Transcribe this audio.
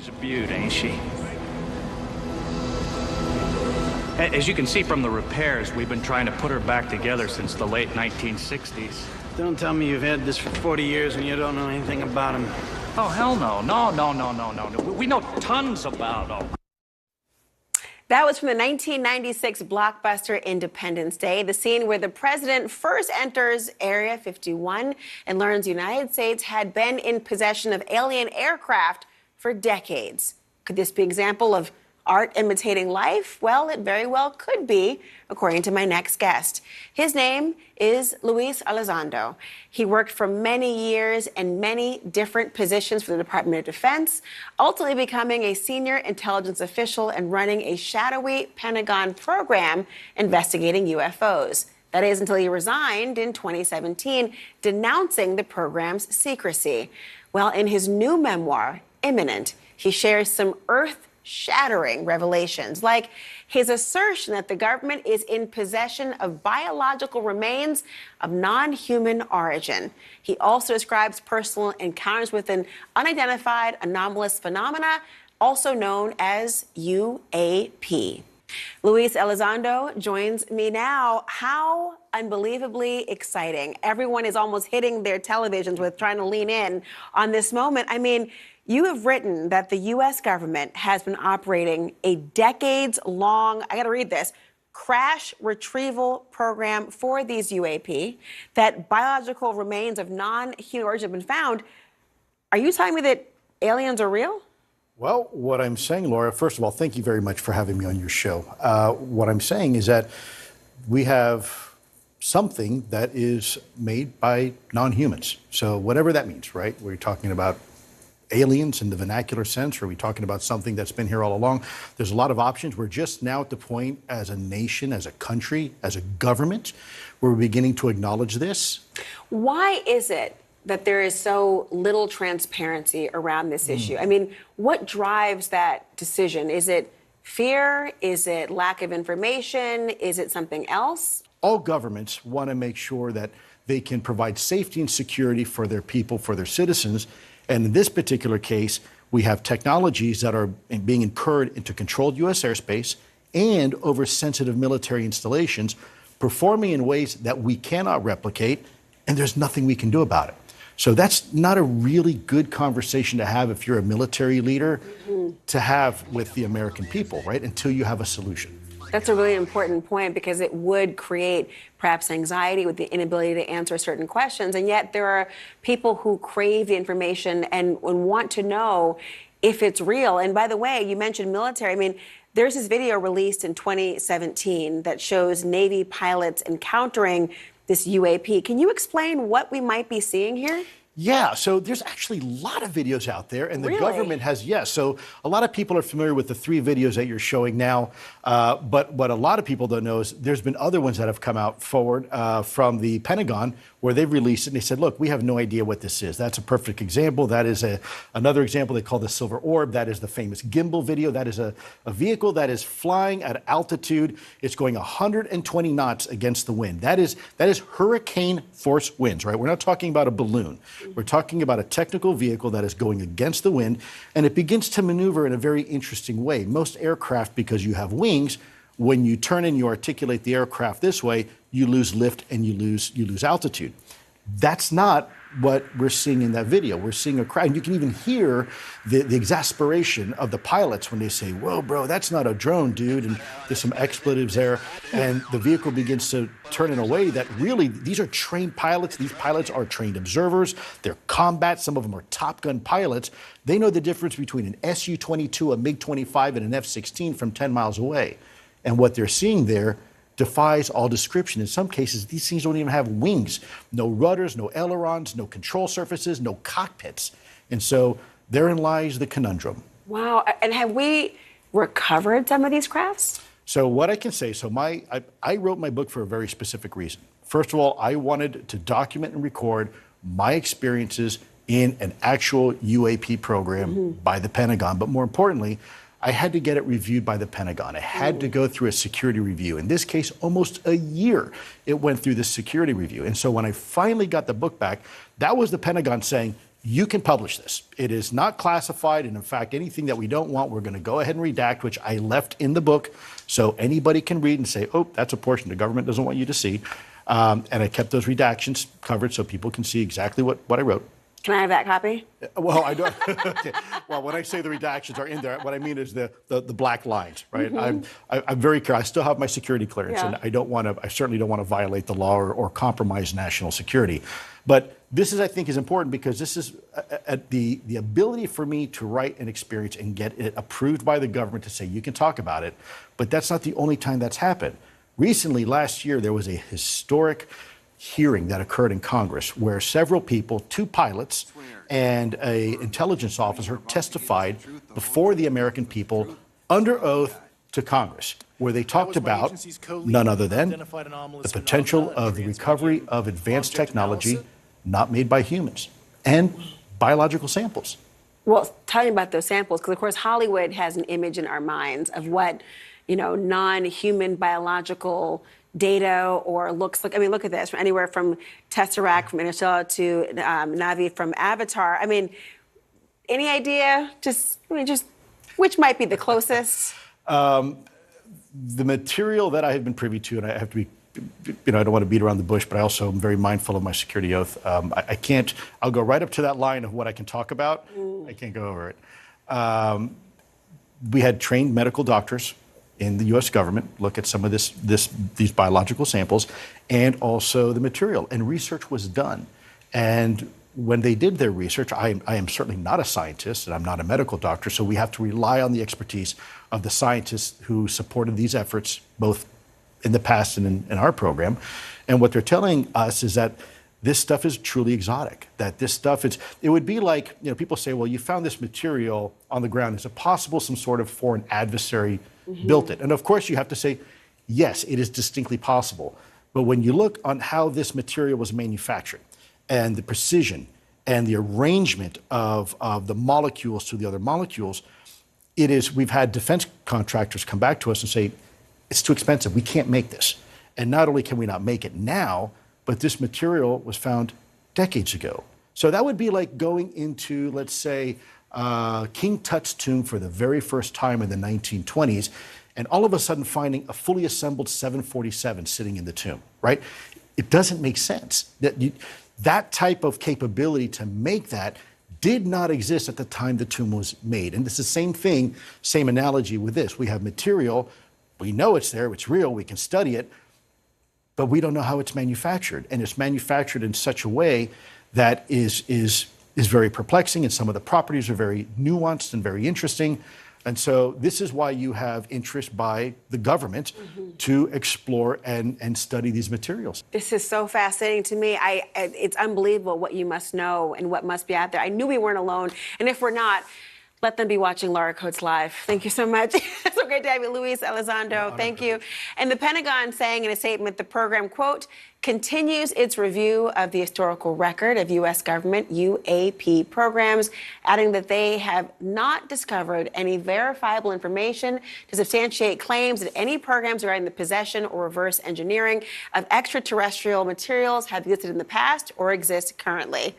She's a beaut, ain't she? As you can see from the repairs, we've been trying to put her back together since the late 1960s. Don't tell me you've had this for 40 years and you don't know anything about him. Oh, hell no. No. We know tons about them. That was from the 1996 blockbuster Independence Day, the scene where the president first enters Area 51 and learns the United States had been in possession of alien aircraft for decades. Could this be an example of art imitating life? Well, it very well could be, according to my next guest. His name is Luis Elizondo. He worked for many years in many different positions for the Department of Defense, ultimately becoming a senior intelligence official and running a shadowy Pentagon program investigating UFOs. That is until he resigned in 2017, denouncing the program's secrecy. Well, in his new memoir, Imminent, he shares some earth-shattering revelations, like his assertion that the government is in possession of biological remains of non-human origin. He also describes personal encounters with an unidentified anomalous phenomena, also known as UAP. Luis Elizondo joins me now. How unbelievably exciting. Everyone is almost hitting their televisions with trying to lean in on this moment. I mean, you have written that the U.S. government has been operating a decades-long, I got to read this, crash retrieval program for these UAP, that biological remains of non-human origin have been found. Are you telling me that aliens are real? Well, what I'm saying, Laura, first of all, thank you very much for having me on your show. What I'm saying is that we have something that is made by non-humans. So whatever that means, right? We're talking about aliens in the vernacular sense, or are we talking about something that's been here all along? There's a lot of options. We're just now at the point as a nation, as a country, as a government, where we're beginning to acknowledge this. Why is it that there is so little transparency around this issue? I mean, what drives that decision? Is it fear? Is it lack of information? Is it something else? All governments want to make sure that they can provide safety and security for their people, for their citizens. And in this particular case, we have technologies that are being incurred into controlled U.S. airspace and over sensitive military installations, performing in ways that we cannot replicate, and there's nothing we can do about it. So that's not a really good conversation to have if you're a military leader to have with the American people, right? Until you have a solution. That's a really important point, because it would create perhaps anxiety with the inability to answer certain questions. And yet there are people who crave the information and want to know if it's real. And by the way, you mentioned military. I mean, there's this video released in 2017 that shows Navy pilots encountering this UAP. Can you explain what we might be seeing here? Yeah, so there's actually a lot of videos out there, and the Really? government has, yes. So a lot of people are familiar with the 3 videos that you're showing now, but what a lot of people don't know is there's been other ones that have come out forward from the Pentagon where they've released it, and they said, look, we have no idea what this is. That's a perfect example. That is another example they call the silver orb. That is the famous gimbal video. That is a vehicle that is flying at altitude. It's going 120 knots against the wind. That is hurricane force winds, right? We're not talking about a balloon. We're talking about a technical vehicle that is going against the wind, and it begins to maneuver in a very interesting way. Most aircraft, because you have wings, when you turn and you articulate the aircraft this way, you lose lift and you lose altitude. That's not what we're seeing in that video. We're seeing a crowd. You can even hear the exasperation of the pilots when they say, whoa, bro, that's not a drone, dude. And there's some expletives there. And the vehicle begins to turn in a way that really, these are trained pilots. These pilots are trained observers. They're combat. Some of them are Top Gun pilots. They know the difference between an Su-22, a MiG-25, and an F-16 from 10 miles away. And what they're seeing there defies all description. In some cases, these things don't even have wings. No rudders, no ailerons, no control surfaces, no cockpits. And so therein lies the conundrum. Wow. And have we recovered some of these crafts? So what I can say, I wrote my book for a very specific reason. First of all, I wanted to document and record my experiences in an actual UAP program by the Pentagon. But more importantly, I had to get it reviewed by the Pentagon. I had to go through a security review. In this case, almost a year it went through this security review. And so when I finally got the book back, that was the Pentagon saying, you can publish this. It is not classified, and in fact, anything that we don't want, we're going to go ahead and redact, which I left in the book, so anybody can read and say, oh, that's a portion the government doesn't want you to see. And I kept those redactions covered so people can see exactly what I wrote. Can I have that copy? Well, I don't. Okay. Well, when I say the redactions are in there, what I mean is the black lines, right? I'm very careful. I still have my security clearance, and I don't want to. I certainly don't want to violate the law or compromise national security. But this is, I think, is important because this is the ability for me to write an experience and get it approved by the government to say you can talk about it. But that's not the only time that's happened. Recently, last year, there was a historic hearing that occurred in Congress where several people, 2 pilots and an intelligence officer, testified before the American people under oath to Congress, where they talked about none other than the potential of the recovery of advanced technology not made by humans and biological samples. Well, tell me about those samples, because of course Hollywood has an image in our minds of what, non-human biological data or looks like. I mean, look at this, from anywhere from Tesseract from Interstellar to Navi from Avatar. I mean, any idea? Just which might be the closest? The material that I have been privy to, and I have to be, I don't want to beat around the bush, but I also am very mindful of my security oath. I can't, I'll go right up to that line of what I can talk about. I can't go over it. We had trained medical doctors in the U.S. government look at some of these biological samples and also the material. And research was done. And when they did their research, I am certainly not a scientist and I'm not a medical doctor, so we have to rely on the expertise of the scientists who supported these efforts, both in the past and in our program. And what they're telling us is that this stuff is truly exotic, that this stuff is, it would be like, people say, well, you found this material on the ground. Is it possible some sort of foreign adversary built it? And of course you have to say, yes, it is distinctly possible. But when you look on how this material was manufactured and the precision and the arrangement of the molecules to the other molecules, we've had defense contractors come back to us and say, it's too expensive, we can't make this. And not only can we not make it now, but this material was found decades ago. So that would be like going into, let's say, King Tut's tomb for the very first time in the 1920s, and all of a sudden finding a fully assembled 747 sitting in the tomb, right? It doesn't make sense. That type of capability to make that did not exist at the time the tomb was made. And it's the same thing, same analogy with this. We have material, we know it's there, it's real, we can study it, but we don't know how it's manufactured. And it's manufactured in such a way that is very perplexing, and some of the properties are very nuanced and very interesting. And so this is why you have interest by the government to explore and study these materials. This is so fascinating to me. It's unbelievable what you must know and what must be out there. I knew we weren't alone. And if we're not, let them be watching Laura Coates Live. Thank you so much. It's so great to have you, Luis Elizondo. Thank you. And the Pentagon saying in a statement, the program, quote, continues its review of the historical record of U.S. government UAP programs, adding that they have not discovered any verifiable information to substantiate claims that any programs regarding the possession or reverse engineering of extraterrestrial materials have existed in the past or exist currently.